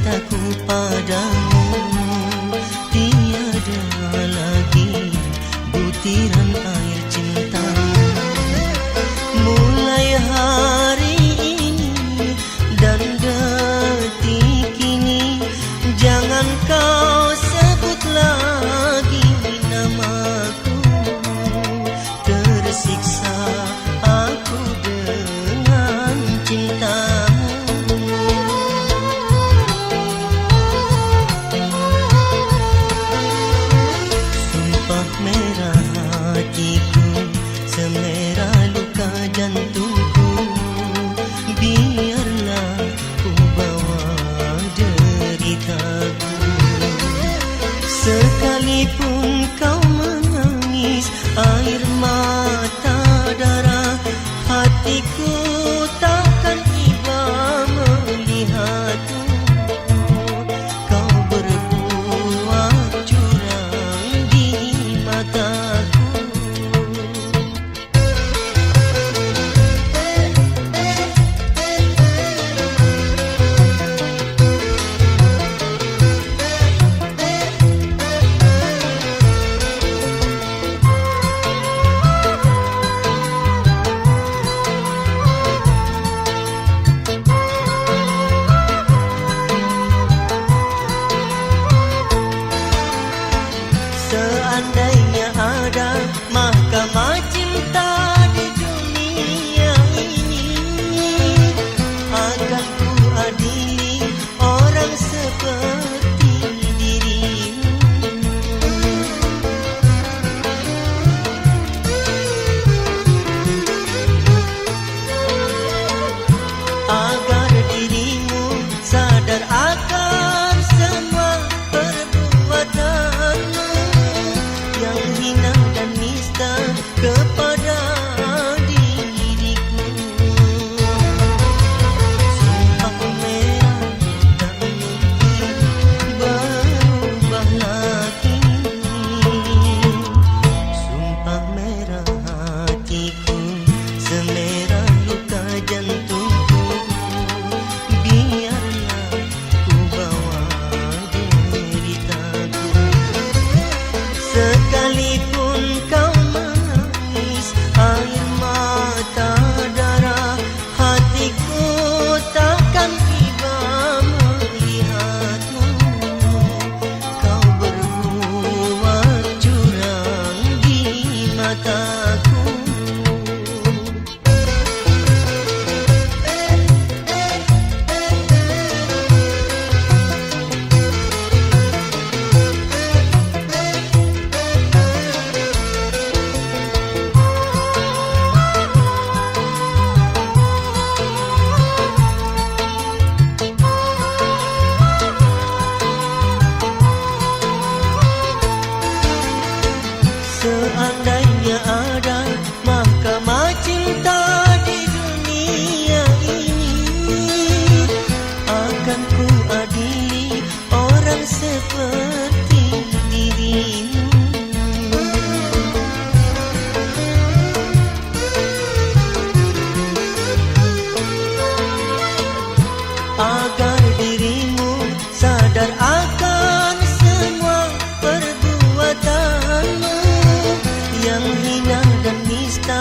cintaku padamu tiada lagi butiran air cinta. Mulai hari ini dan detik ini, jangan kau sebut lagi namaku. Tersiksa aku dengan cintamu. Sumpah merah hatiku, semerah luka jantungku, biarlah ku bawa deritaku. Sekalipun kau menangis air mata darah, hatiku takkan iba melihatmu. Kau berbuat curang di mataku. Seandainya ada mahkamah cinta di dunia ini, akan ku adili orang seperti dirimu. Agar dirimu sadar akan semua perbuatanmu yang hina dan nista kepada diriku. Sumpah merah tak mungkin berubah lagi. Sumpah merah hatiku, semerah luka jantungku, biarlah ku bawa deritaku. Sekalipun kau menangis air mata darah, hatiku takkan iba melihatmu. Kau berbuat curang di mataku. Seandainya ada mahkamah cinta di dunia ini, akan ku adili orang seperti dirimu. Agar dirimu sadar akan semua perbuatanmu yang hina dan nista.